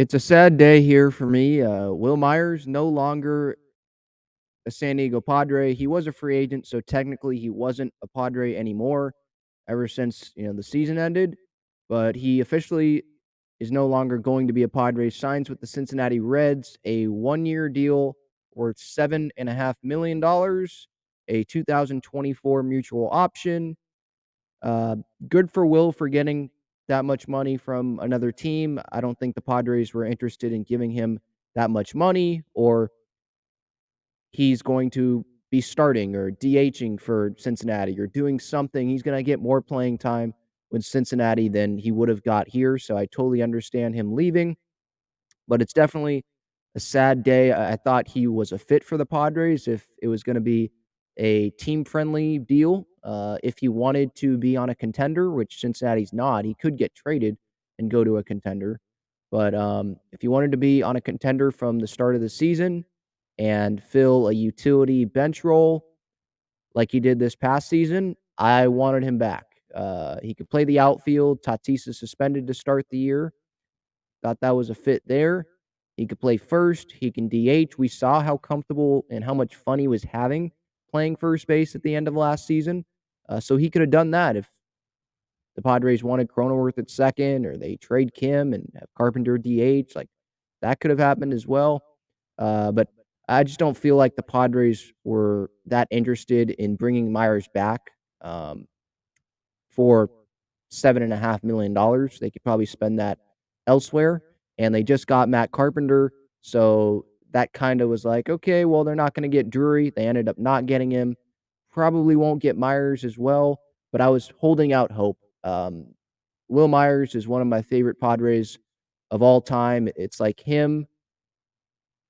It's a sad day here for me. Wil Myers no longer a San Diego Padre. He was a free agent, so technically he wasn't a Padre anymore ever since the season ended. But he officially is no longer going to be a Padre. Signs with the Cincinnati Reds a 1-year deal worth $7.5 million, a 2024 mutual option. Uh, Good for Will for getting that much money from another team. I don't think the Padres were interested in giving him that much money, or he's going to be starting or DHing for Cincinnati or doing something. He's going to get more playing time with Cincinnati than he would have got here. So I totally understand him leaving, but it's definitely a sad day. I thought he was a fit for the Padres if it was going to be a team friendly deal. If he wanted to be on a contender, which Cincinnati's not, he could get traded and go to a contender. But if he wanted to be on a contender from the start of the season and fill a utility bench role like he did this past season, I wanted him back. He could play the outfield. Tatis is suspended to start the year. Thought that was a fit there. He could play first. He can DH. We saw how comfortable and how much fun he was having playing first base at the end of last season. So he could have done that if the Padres wanted Cronenworth at second or they trade Kim and have Carpenter DH. Like that could have happened as well. But I just don't feel like the Padres were that interested in bringing Myers back. For $7.5 million. They could probably spend that elsewhere. And they just got Matt Carpenter. So that kind of was like, okay, well, they're not going to get Drury. They ended up not getting him. Probably won't get Myers as well. But I was holding out hope. Wil Myers is one of my favorite Padres of all time. It's like him,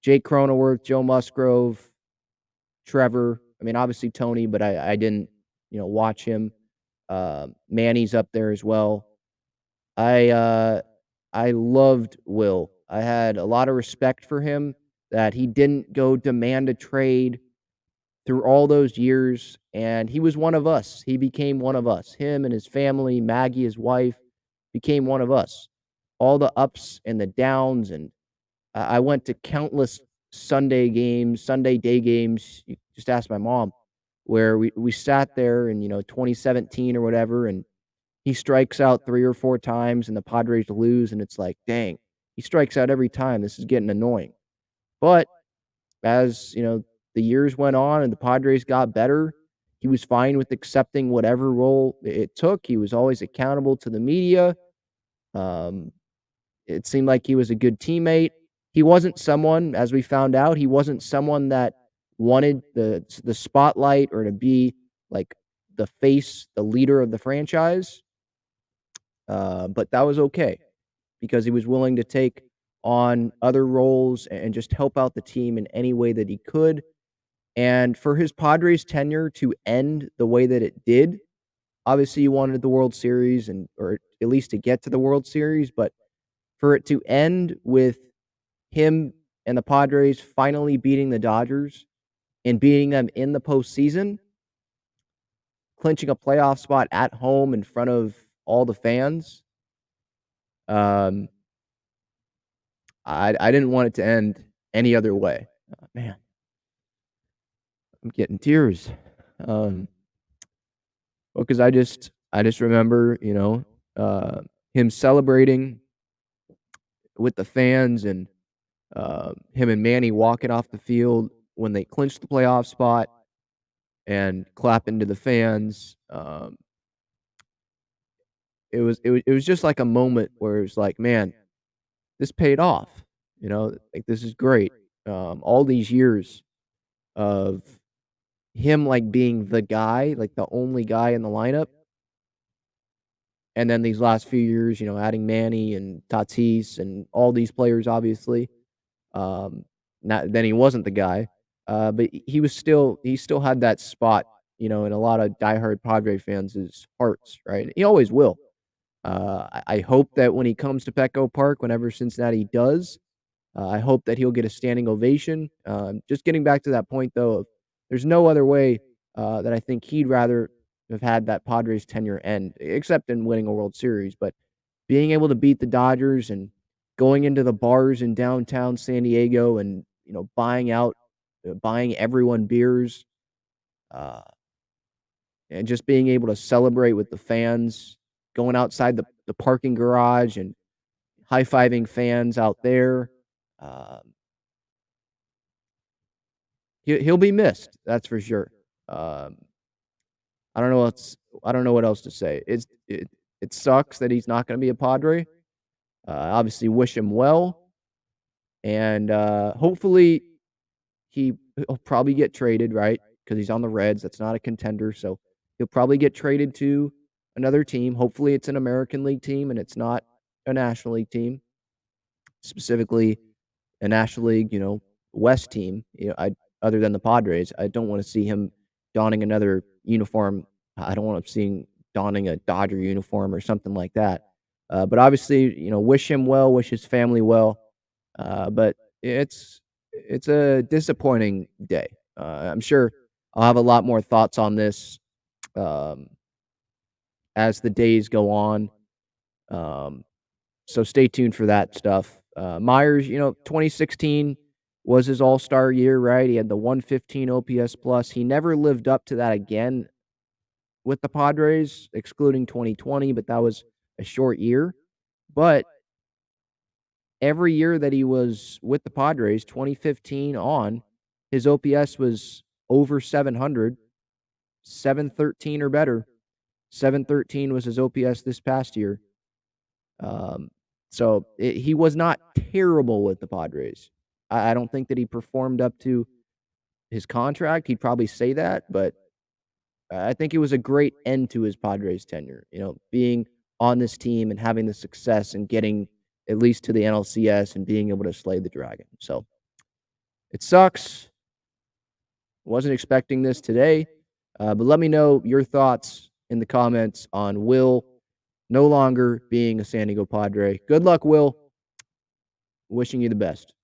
Jake Cronenworth, Joe Musgrove, Trevor. I mean, obviously Tony, but I didn't, watch him. Manny's up there as well. I uh, I loved Will. I had a lot of respect for him that he didn't go demand a trade through all those years, and he was one of us. He became one of us. Him and his family, Maggie, his wife, became one of us. All the ups and the downs, and I went to countless Sunday games, Sunday day games. You just ask my mom, where we sat there in 2017 or whatever, and he strikes out 3 or 4 times and the Padres lose, and it's like, "Dang, he strikes out every time, this is getting annoying." But as, the years went on and the Padres got better, he was fine with accepting whatever role it took. He was always accountable to the media. Um, it seemed like he was a good teammate. He wasn't someone, as we found out, he wasn't someone that wanted the spotlight or to be, like, the face, the leader of the franchise. But that was okay because he was willing to take on other roles and just help out the team in any way that he could. And for his Padres tenure to end the way that it did, obviously he wanted the World Series and or at least to get to the World Series, but for it to end with him and the Padres finally beating the Dodgers and beating them in the postseason, clinching a playoff spot at home in front of all the fans. Um, I didn't want it to end any other way. Man, I'm getting tears. Um, because I just remember, him celebrating with the fans and him and Manny walking off the field when they clinched the playoff spot and clapping to the fans. It was just like a moment where it was like, man, this paid off. Like this is great. All these years of him, like, being the guy, like, the only guy in the lineup, and then these last few years, adding Manny and Tatis and all these players, obviously, um, not then he wasn't the guy, but he still had that spot, in a lot of diehard Padre fans' hearts, right? He always will. I hope that when he comes to Petco Park, whenever Cincinnati does, I hope that he'll get a standing ovation. Just getting back to that point, though, of there's no other way that I think he'd rather have had that Padres tenure end, except in winning a World Series. But being able to beat the Dodgers and going into the bars in downtown San Diego and, buying everyone beers, uh, and just being able to celebrate with the fans, going outside the parking garage and high-fiving fans out there. Um, he'll be missed, that's for sure. Um, I don't know what's I don't know what else to say. It sucks that he's not gonna be a Padre. Obviously wish him well, and, hopefully he'll probably get traded, right? Because he's on the Reds, that's not a contender, so he'll probably get traded to another team. Hopefully, it's an American League team and it's not a National League team, specifically a National League, West team, other than the Padres. I don't wanna see him donning another uniform. I don't want him seeing donning a Dodger uniform or something like that. But obviously, wish him well, wish his family well. But it's it's a disappointing day. I'm sure I'll have a lot more thoughts on this, um, as the days go on. Um, so stay tuned for that stuff. Myers, 2016 was his all-star year, right? He had the 115 OPS plus. He never lived up to that again with the Padres, excluding 2020, but that was a short year. But every year that he was with the Padres, 2015 on, his OPS was over 700, 713 or better. 713 was his OPS this past year. Um, he was not terrible with the Padres. I don't think that he performed up to his contract. He'd probably say that, but I think it was a great end to his Padres tenure. Being on this team and having the success and getting at least to the NLCS and being able to slay the dragon. So it sucks. Wasn't expecting this today, but let me know your thoughts in the comments on Wil no longer being a San Diego Padre. Good luck, Wil. Wishing you the best.